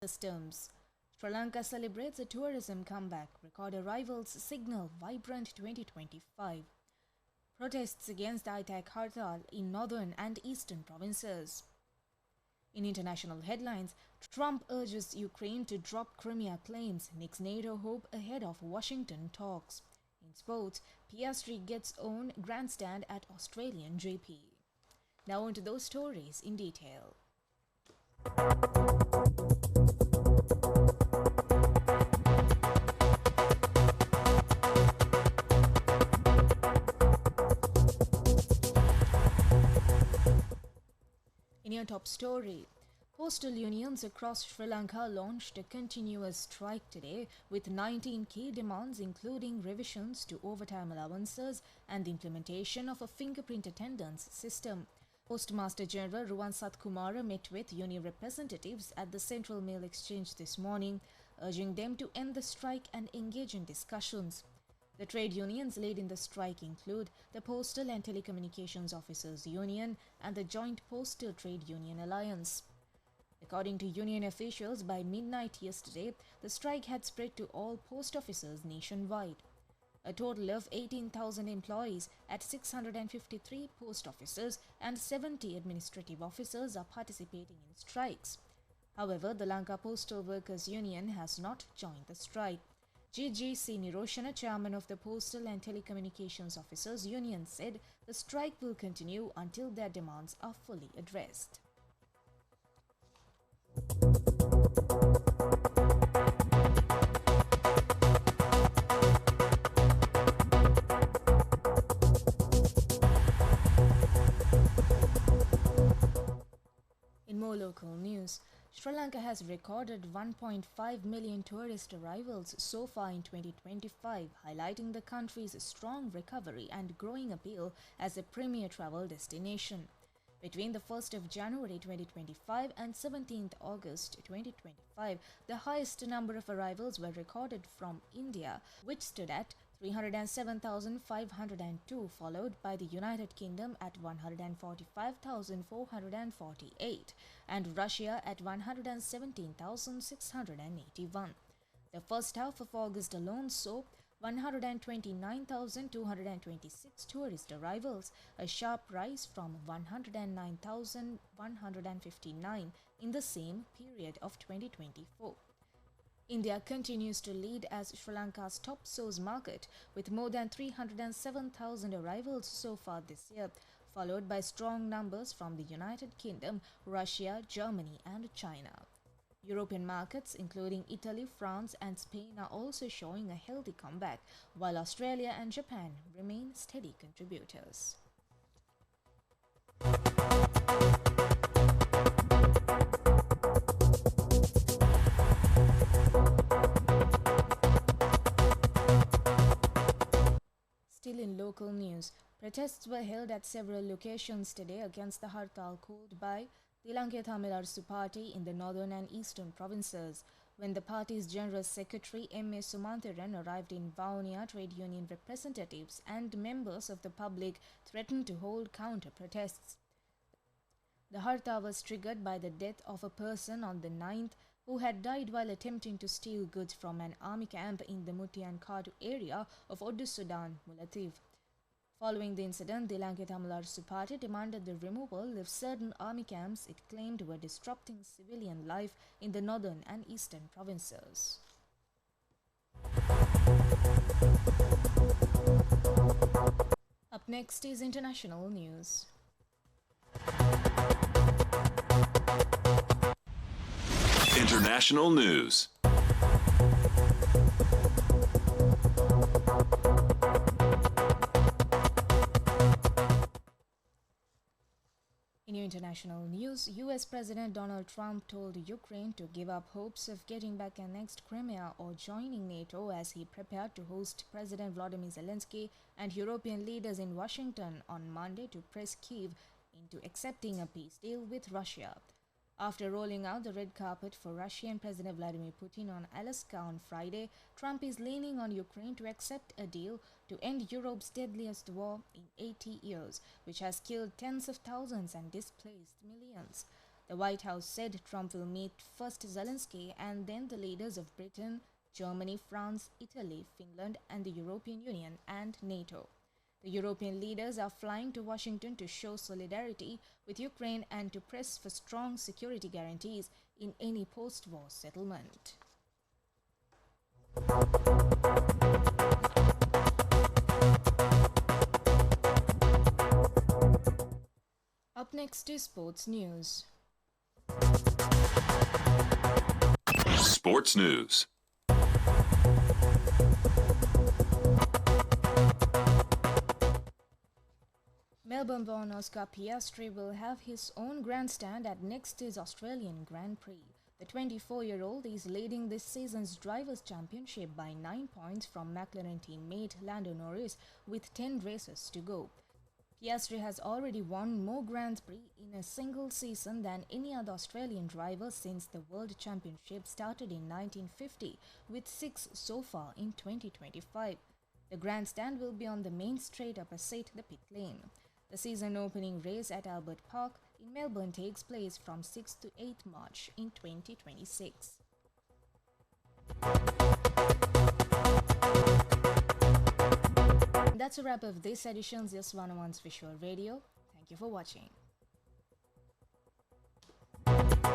customs. Sri Lanka celebrates a tourism comeback. Record arrivals signal vibrant 2025. Protests against the ITAC Hartal in northern and eastern provinces. In international headlines, Trump urges Ukraine to drop Crimea claims, nixes NATO hope ahead of Washington talks. In sports, PSG gets own grandstand at Australian GP. Now on to those stories in detail. In your top story, postal unions across Sri Lanka launched a continuous strike today with 19 key demands including revisions to overtime allowances and the implementation of a fingerprint attendance system. Postmaster General Ruwan Satkumara met with union representatives at the Central Mail Exchange this morning, urging them to end the strike and engage in discussions. The trade unions led in the strike include the Postal and Telecommunications Officers Union and the Joint Postal Trade Union Alliance. According to union officials, by midnight yesterday, the strike had spread to all post offices nationwide. A total of 18,000 employees at 653 post offices and 70 administrative officers are participating in strikes. However, the Lanka Postal Workers Union has not joined the strike. GGC Niroshana, chairman of the Postal and Telecommunications Officers Union, said the strike will continue until their demands are fully addressed. In more local news, Sri Lanka has recorded 1.5 million tourist arrivals so far in 2025, highlighting the country's strong recovery and growing appeal as a premier travel destination. Between the 1st of January 2025 and 17th August 2025, the highest number of arrivals were recorded from India, which stood at 307,502, followed by the United Kingdom at 145,448 and Russia at 117,681. The first half of August alone saw 129,226 tourist arrivals, a sharp rise from 109,159 in the same period of 2024. India continues to lead as Sri Lanka's top source market with more than 307,000 arrivals so far this year, followed by strong numbers from the United Kingdom, Russia, Germany and China. European markets including Italy, France and Spain are also showing a healthy comeback, while Australia and Japan remain steady contributors. Still in local news, protests were held at several locations today against the Hartal called by the Lanka Tamilarsu Party in the northern and eastern provinces. When the party's General Secretary M.A. Sumanthiran arrived in Vaunia, trade union representatives and members of the public threatened to hold counter-protests. The Hartal was triggered by the death of a person on the 9th who had died while attempting to steal goods from an army camp in the Mutian Kadu area of Oddu Sudan, Mulativ. Following the incident, the Lanka Tamilarsu Party demanded the removal of certain army camps it claimed were disrupting civilian life in the northern and eastern provinces. Up next is international news. International news. In international news, US President Donald Trump told Ukraine to give up hopes of getting back annexed Crimea or joining NATO as he prepared to host President Volodymyr Zelensky and European leaders in Washington on Monday to press Kyiv into accepting a peace deal with Russia. After rolling out the red carpet for Russian President Vladimir Putin on Alaska on Friday, Trump is leaning on Ukraine to accept a deal to end Europe's deadliest war in 80 years, which has killed tens of thousands and displaced millions. The White House said Trump will meet first Zelensky and then the leaders of Britain, Germany, France, Italy, Finland, and the European Union and NATO. The European leaders are flying to Washington to show solidarity with Ukraine and to press for strong security guarantees in any post-war settlement. Up next is sports news. Sports news. Melbourne-born Oscar Piastri will have his own grandstand at next year's Australian Grand Prix. The 24-year-old is leading this season's Drivers' Championship by 9 points from McLaren teammate Lando Norris with 10 races to go. Piastri has already won more Grand Prix in a single season than any other Australian driver since the World Championship started in 1950, with 6 so far in 2025. The grandstand will be on the main straight opposite the pit lane. The season opening race at Albert Park in Melbourne takes place from 6 to 8 March in 2026. That's a wrap of this edition's YES101's Visual Radio. Thank you for watching.